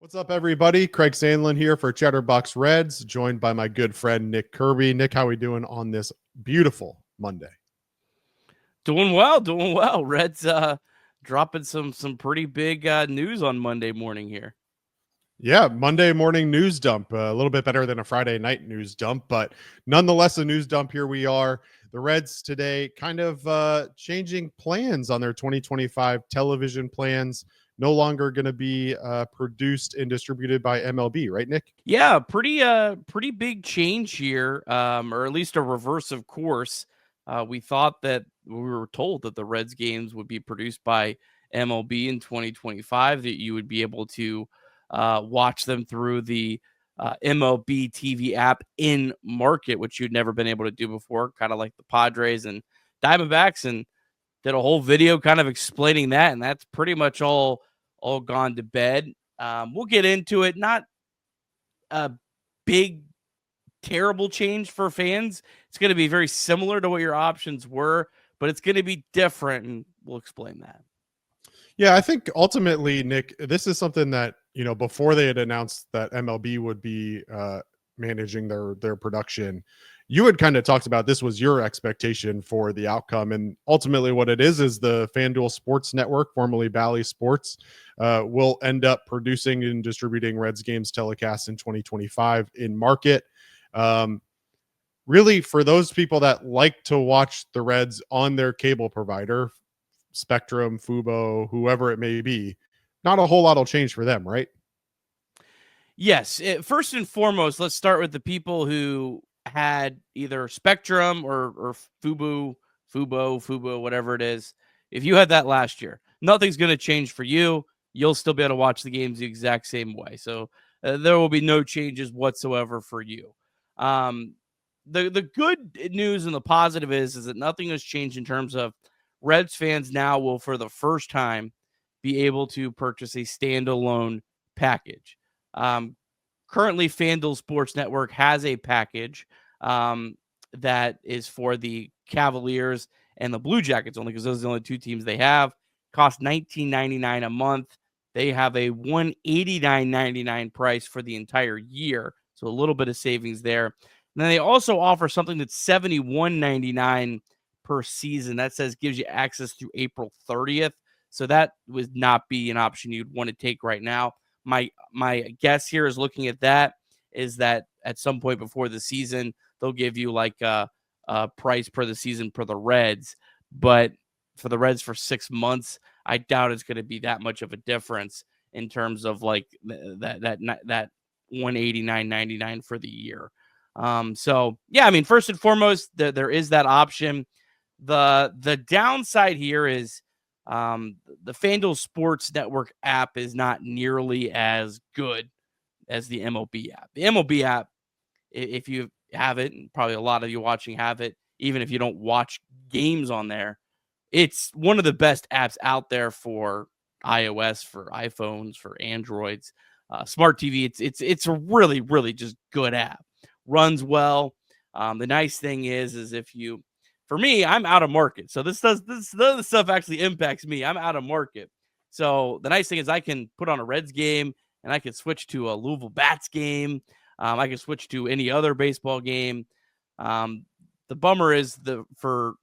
What's up, everybody? Craig Sandlin here for Chatterbox Reds, joined by my good friend Nick Kirby. Nick, how are we doing on this beautiful Monday? Doing well. Reds dropping some pretty big news on Monday morning here. Yeah, Monday morning news dump. A little bit better than a Friday night news dump, but nonetheless, a news dump. Here we are. The Reds today kind of changing plans on their 2025 television plans. No longer going to be produced and distributed by MLB, right, Nick? Yeah, pretty big change here, or at least a reverse of course. We thought that we were told that the Reds games would be produced by MLB in 2025, that you would be able to watch them through the MLB TV app in market, which you'd never been able to do before, kind of like the Padres and Diamondbacks, and did a whole video kind of explaining that, and that's pretty much all gone to bed. We'll get into it. Not a big, terrible change for fans. It's going to be very similar to what your options were, but it's going to be different, and we'll explain that. Yeah, I think ultimately, Nick, this is something that, before they had announced that MLB would be managing their production, you had kind of talked about this was your expectation for the outcome. And ultimately what it is the FanDuel Sports Network, formerly Bally Sports, will end up producing and distributing Reds games telecasts in 2025 in market. Really, for those people that like to watch the Reds on their cable provider, Spectrum, Fubo, whoever it may be, not a whole lot will change for them, right? Yes. First and foremost, let's start with the people who had either Spectrum or Fubo, whatever it is. If you had that last year, nothing's going to change for you. You'll still be able to watch the games the exact same way. So there will be no changes whatsoever for you. The good news and the positive is that nothing has changed in terms of Reds fans now will, for the first time, be able to purchase a standalone package. Currently, FanDuel Sports Network has a package that is for the Cavaliers and the Blue Jackets only, because those are the only two teams they have. Cost $19.99 a month. They have a $189.99 price for the entire year, so a little bit of savings there. And then they also offer something that's $71.99 per season. That says gives you access through April 30th. So that would not be an option you'd want to take right now. My guess here is looking at that is that at some point before the season, they'll give you like a price per the season for the Reds. But for the Reds for 6 months, I doubt it's going to be that much of a difference in terms of like that $189.99 for the year. So yeah, I mean, first and foremost, there is that option. The downside here is the FanDuel Sports Network app is not nearly as good as the MLB app. The MLB app, if you have it, and probably a lot of you watching have it, even if you don't watch games on there, it's one of the best apps out there for iOS, for iPhones, for Androids, smart TV. It's a really, really just good app. Runs well. The nice thing is if you, for me, I'm out of market. So this stuff actually impacts me. I'm out of market. So the nice thing is I can put on a Reds game and I can switch to a Louisville Bats game. I can switch to any other baseball game. The bummer is for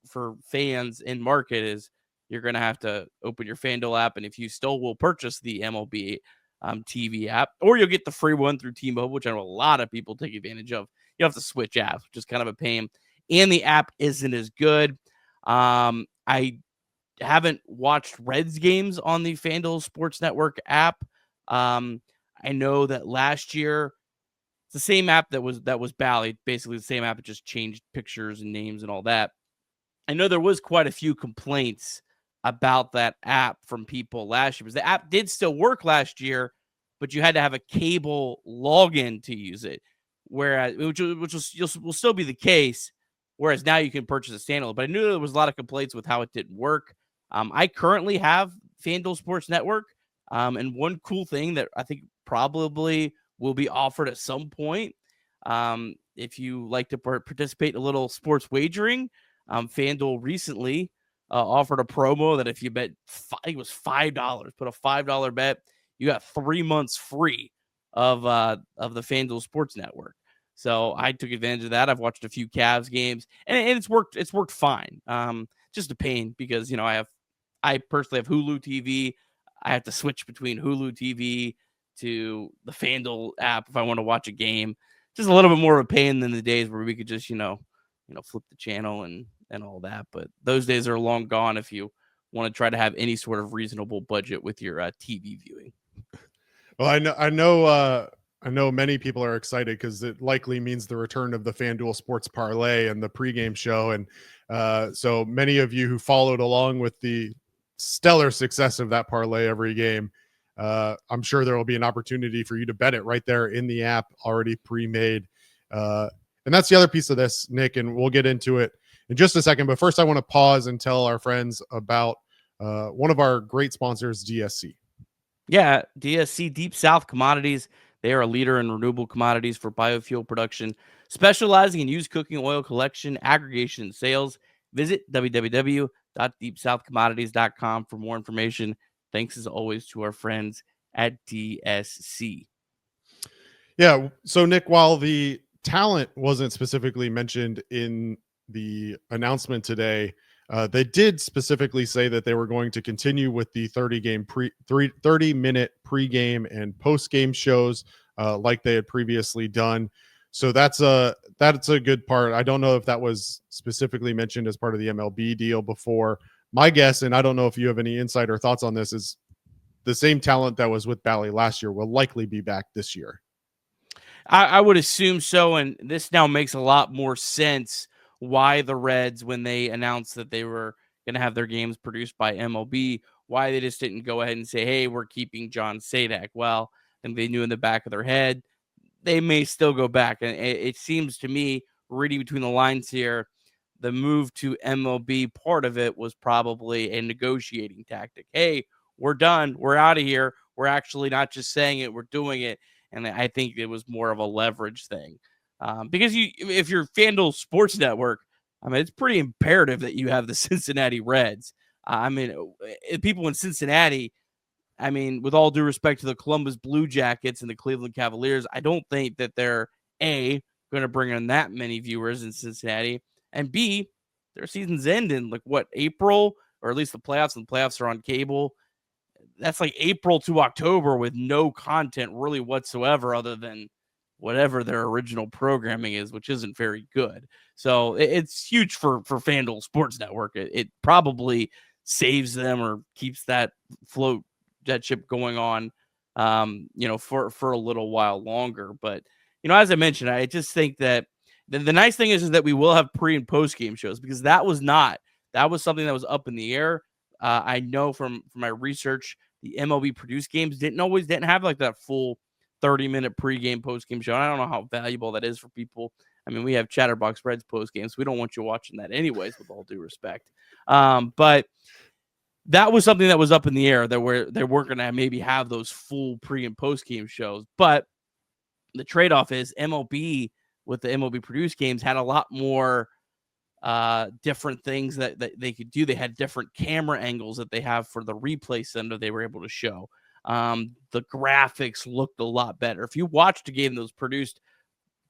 fans in market is you're going to have to open your FanDuel app. And if you still will purchase the MLB TV app, or you'll get the free one through T-Mobile, which I know a lot of people take advantage of, you have to switch apps, which is kind of a pain. And the app isn't as good. I haven't watched Reds games on the FanDuel Sports Network app. I know that last year, it's the same app that was Bally, basically the same app. It just changed pictures and names and all that. I know there was quite a few complaints about that app from people last year, because the app did still work last year, but you had to have a cable login to use it. Whereas, which will still be the case. Whereas now you can purchase a standalone. But I knew there was a lot of complaints with how it didn't work. I currently have FanDuel Sports Network. And one cool thing that I think probably will be offered at some point, if you like to participate in a little sports wagering, FanDuel recently offered a promo that if you bet, I think it was $5, put a $5 bet, you got 3 months free of the FanDuel Sports Network. So I took advantage of that. I've watched a few Cavs games, and it's worked. It's worked fine. Just a pain because I personally have Hulu TV. I have to switch between Hulu TV to the FanDuel app if I want to watch a game. Just a little bit more of a pain than the days where we could just flip the channel and all that. But those days are long gone if you want to try to have any sort of reasonable budget with your TV viewing. Well, I know many people are excited because it likely means the return of the FanDuel Sports Parlay and the pregame show. And so many of you who followed along with the stellar success of that parlay every game, I'm sure there will be an opportunity for you to bet it right there in the app, already pre-made. And that's the other piece of this, Nick, and we'll get into it in just a second. But first, I want to pause and tell our friends about one of our great sponsors, DSC. Yeah, DSC, Deep South Commodities. They are a leader in renewable commodities for biofuel production, specializing in used cooking oil collection, aggregation, and sales. Visit www.deepsouthcommodities.com for more information. Thanks as always to our friends at DSC. Yeah. So, Nick, while the talent wasn't specifically mentioned in the announcement today, they did specifically say that they were going to continue with the 30-minute pregame and postgame shows like they had previously done. So that's a good part. I don't know if that was specifically mentioned as part of the MLB deal before. My guess, and I don't know if you have any insider thoughts on this, is the same talent that was with Bally last year will likely be back this year. I would assume so, and this now makes a lot more sense why the Reds, when they announced that they were going to have their games produced by MLB, why they just didn't go ahead and say, hey, we're keeping John Sadak. Well, I think they knew in the back of their head they may still go back. And it seems to me, reading between the lines here, the move to MLB, part of it was probably a negotiating tactic. Hey, we're done. We're out of here. We're actually not just saying it, we're doing it. And I think it was more of a leverage thing. Because if you're FanDuel Sports Network, I mean, it's pretty imperative that you have the Cincinnati Reds. People in Cincinnati, I mean, with all due respect to the Columbus Blue Jackets and the Cleveland Cavaliers, I don't think that they're, A, going to bring in that many viewers in Cincinnati, and B, their season's ending, April, or at least the playoffs, and the playoffs are on cable. That's like April to October with no content really whatsoever other than whatever their original programming is, which isn't very good. So it's huge for FanDuel Sports Network. It probably saves them or keeps that ship going on, for a little while longer. But, as I mentioned, I just think that the nice thing is that we will have pre and post game shows, because that was something that was up in the air. I know from my research, the MLB produced games didn't have like that full 30-minute pregame, postgame show. I don't know how valuable that is for people. I mean, we have Chatterbox Reds postgame, so we don't want you watching that anyways, with all due respect. But that was something that was up in the air, that they weren't going to maybe have those full pre and postgame shows. But the trade-off is MLB, with the MLB produced games, had a lot more different things that they could do. They had different camera angles that they have for the replay center they were able to show. The graphics looked a lot better. If you watched a game that was produced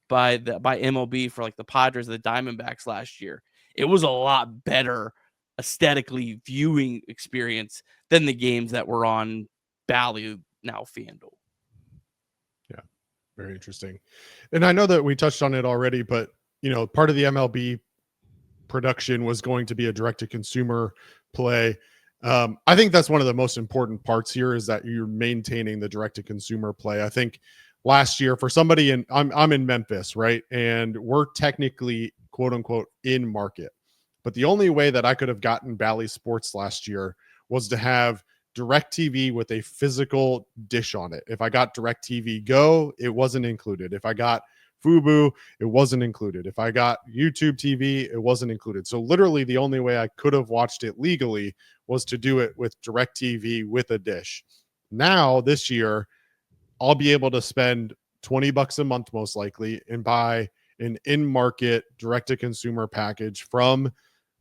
by MLB for like the Padres and the Diamondbacks last year, it was a lot better aesthetically viewing experience than the games that were on Bally, now FanDuel. Yeah, very interesting. And I know that we touched on it already, but part of the MLB production was going to be a direct-to-consumer play. I think that's one of the most important parts here, is that you're maintaining the direct-to-consumer play. I think last year, for somebody I'm in Memphis, right? And we're technically, quote unquote, in market. But the only way that I could have gotten Bally Sports last year was to have DirecTV with a physical dish on it. If I got DirecTV Go, it wasn't included. If I got Fubo, it wasn't included. If I got YouTube TV, it wasn't included. So literally the only way I could have watched it legally was to do it with DirecTV with a dish. Now, this year, I'll be able to spend $20 a month, most likely, and buy an in-market direct-to-consumer package from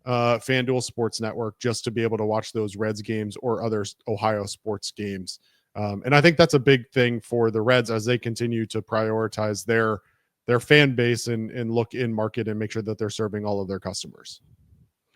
FanDuel Sports Network, just to be able to watch those Reds games or other Ohio sports games And I think that's a big thing for the Reds as they continue to prioritize their fan base and look in market and make sure that they're serving all of their customers.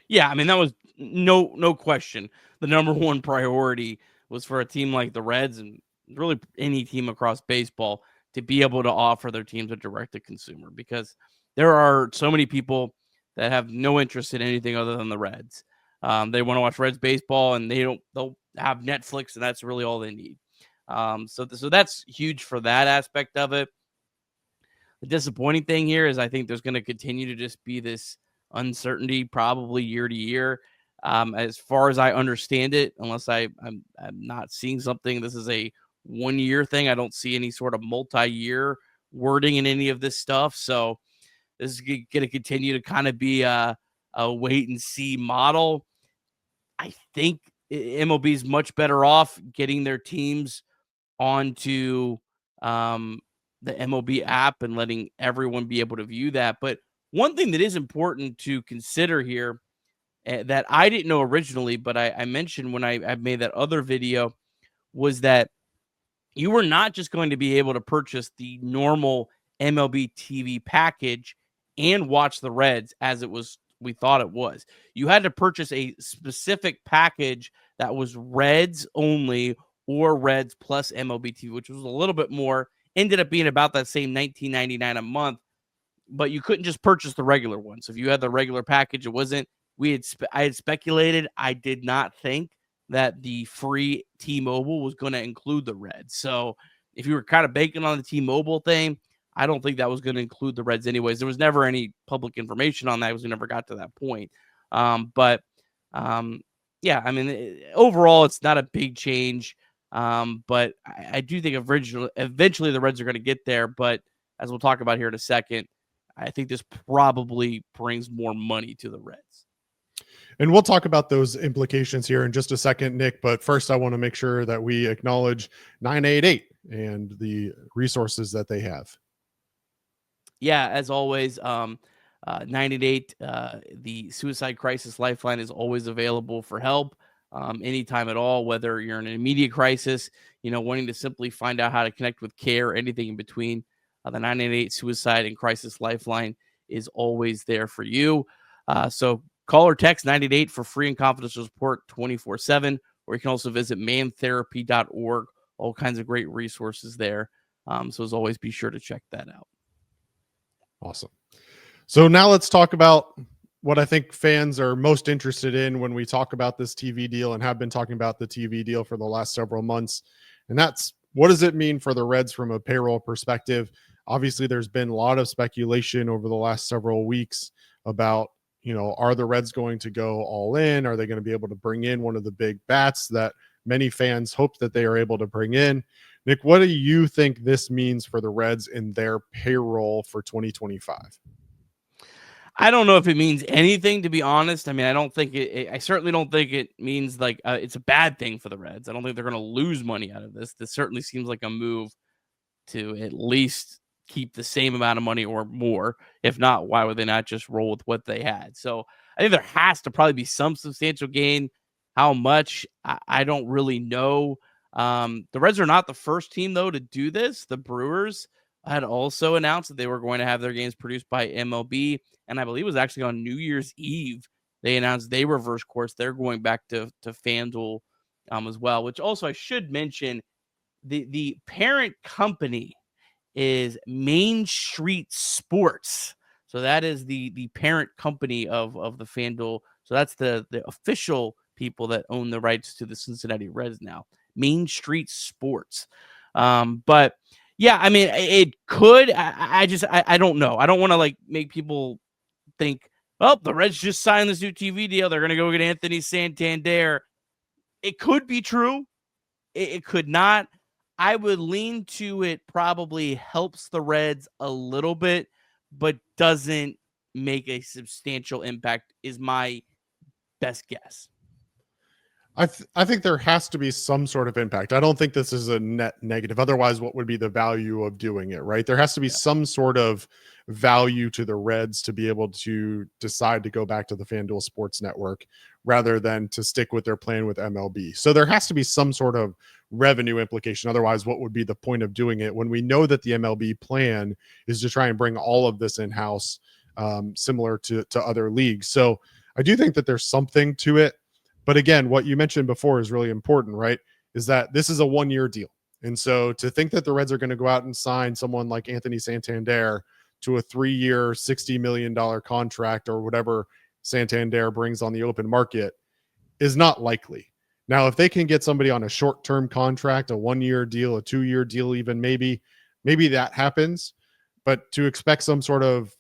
Yeah, I mean, that was no question. The number one priority was for a team like the Reds and really any team across baseball to be able to offer their teams a direct to consumer, because there are so many people that have no interest in anything other than the Reds. They want to watch Reds baseball, and they'll have Netflix, and that's really all they need. So that's huge for that aspect of it. The disappointing thing here is I think there's going to continue to just be this uncertainty probably year to year. As far as I understand it, unless I'm not seeing something, this is a 1 year thing. I don't see any sort of multi-year wording in any of this stuff. So this is going to continue to kind of be a wait and see model. I think MLB is much better off getting their teams onto the MLB app and letting everyone be able to view that. But one thing that is important to consider here that I didn't know originally, but I mentioned when I made that other video, was that you were not just going to be able to purchase the normal MLB TV package and watch the Reds as we thought it was. You had to purchase a specific package that was Reds only or Reds plus MLB TV, which was a little bit more, ended up being about that same $19.99 a month, but you couldn't just purchase the regular one. So if you had the regular package, it wasn't, I had speculated, I did not think that the free T-Mobile was going to include the Reds. So if you were kind of banking on the T-Mobile thing, I don't think that was going to include the Reds anyways. There was never any public information on that because we never got to that point. Yeah, I mean, overall, it's not a big change. But I do think eventually the Reds are going to get there. But as we'll talk about here in a second, I think this probably brings more money to the Reds. And we'll talk about those implications here in just a second, Nick. But first, I want to make sure that we acknowledge 988 and the resources that they have. Yeah, as always, 988, the Suicide Crisis Lifeline is always available for help anytime at all, whether you're in an immediate crisis, wanting to simply find out how to connect with care, anything in between. The 988 Suicide and Crisis Lifeline is always there for you. So call or text 988 for free and confidential support 24/7, or you can also visit mantherapy.org. All kinds of great resources there. So as always, be sure to check that out. Awesome. So now let's talk about what I think fans are most interested in when we talk about this TV deal, and have been talking about the TV deal for the last several months. And that's, what does it mean for the Reds from a payroll perspective? Obviously, there's been a lot of speculation over the last several weeks about, are the Reds going to go all in? Are they going to be able to bring in one of the big bats that many fans hope that they are able to bring in? Nick, what do you think this means for the Reds in their payroll for 2025? I don't know if it means anything, to be honest. I mean, I certainly don't think it means like it's a bad thing for the Reds. I don't think they're going to lose money out of this. This certainly seems like a move to at least keep the same amount of money or more. If not, why would they not just roll with what they had? So I think there has to probably be some substantial gain. How much? I don't really know. The Reds are not the first team, though, to do this. The Brewers had also announced that they were going to have their games produced by MLB. And I believe it was actually on New Year's Eve, they announced they reverse course. They're going back to FanDuel as well, which also I should mention, the parent company is Main Street Sports. So that is the parent company of the FanDuel. So that's the official people that own the rights to the Cincinnati Reds now, Main Street Sports. But yeah, I mean, it could. I don't know. I don't want to make people think, oh, the Reds just signed this new TV deal, they're going to go get Anthony Santander. It could be true. It could not. I would lean to it probably helps the Reds a little bit, but doesn't make a substantial impact, is my best guess. I think there has to be some sort of impact. I don't think this is a net negative. Otherwise, what would be the value of doing it, right? There has to be some sort of value to the Reds to be able to decide to go back to the FanDuel Sports Network rather than to stick with their plan with MLB. So there has to be some sort of revenue implication. Otherwise, what would be the point of doing it when we know that the MLB plan is to try and bring all of this in-house, similar to other leagues? So I do think that there's something to it. But again, what you mentioned before is really important, right? Is that this is a 1-year deal. And so to think that the Reds are going to go out and sign someone like Anthony Santander to a 3-year, $60 million contract or whatever Santander brings on the open market is not likely. Now, if they can get somebody on a short-term contract, a 1-year deal, a 2-year deal, even maybe that happens. But to expect some sort of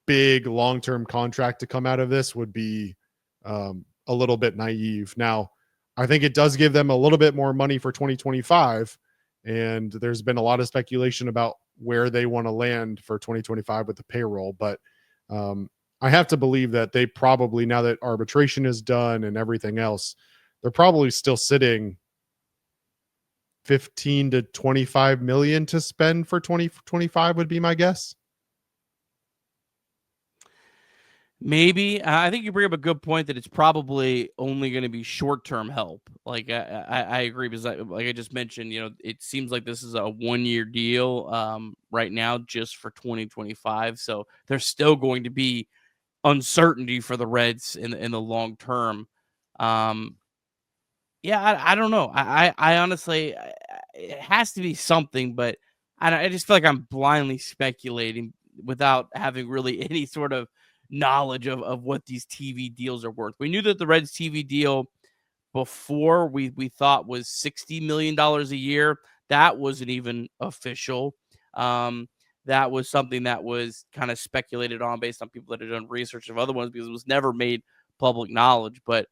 big long-term contract to come out of this would be a little bit naive. Now, I think it does give them a little bit more money for 2025. And there's been a lot of speculation about where they want to land for 2025 with the payroll. But I have to believe that they probably, now that arbitration is done and everything else, they're probably still sitting 15 to 25 million to spend for 2025 would be my guess. Maybe. I think you bring up a good point that it's probably only going to be short-term help. Like I agree, because like I just mentioned, it seems like this is a 1-year deal right now just for 2025. So there's still going to be uncertainty for the Reds in the long term. Yeah, I don't know. I honestly, it has to be something, but I just feel like I'm blindly speculating without having really any sort of knowledge of what these TV deals are worth. We knew that the Reds TV deal before we thought was $60 million a year. That wasn't even official. That was something that was kind of speculated on based on people that had done research of other ones, because it was never made public knowledge. But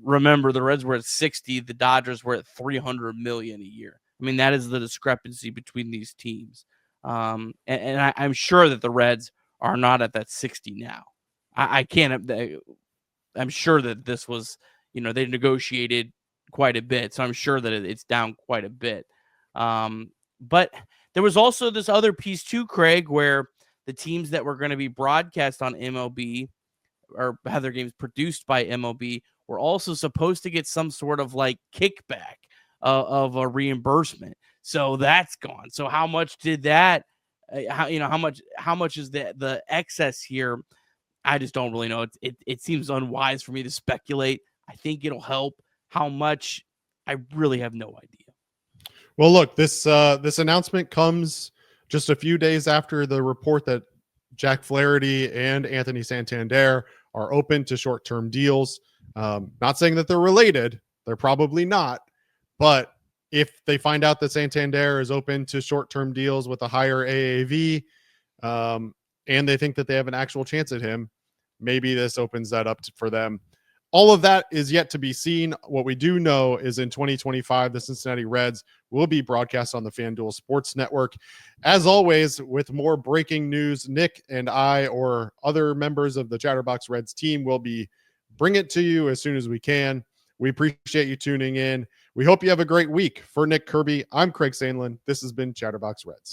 remember, the Reds were at 60, the Dodgers were at 300 million a year. I mean, that is the discrepancy between these teams. And I'm sure that the Reds are not at that 60 now. I can't. I'm sure that this was, they negotiated quite a bit, so I'm sure that it's down quite a bit. But there was also this other piece too, Craig, where the teams that were going to be broadcast on MLB or have their games produced by MLB were also supposed to get some sort of like kickback of a reimbursement. So that's gone. So how much did that? How much is the excess here? I just don't really know. It seems unwise for me to speculate. I think it'll help. How much? I really have no idea. Well, look, this announcement comes just a few days after the report that Jack Flaherty and Anthony Santander are open to short-term deals. Not saying that they're related. They're probably not. But if they find out that Santander is open to short-term deals with a higher AAV, and they think that they have an actual chance at him, maybe this opens that up for them. All of that is yet to be seen. What we do know is in 2025, the Cincinnati Reds will be broadcast on the FanDuel Sports Network. As always, with more breaking news, Nick and I or other members of the Chatterbox Reds team will be bring it to you as soon as we can. We appreciate you tuning in. We hope you have a great week. For Nick, Kirby, I'm Craig Sandlin. This has been Chatterbox Reds.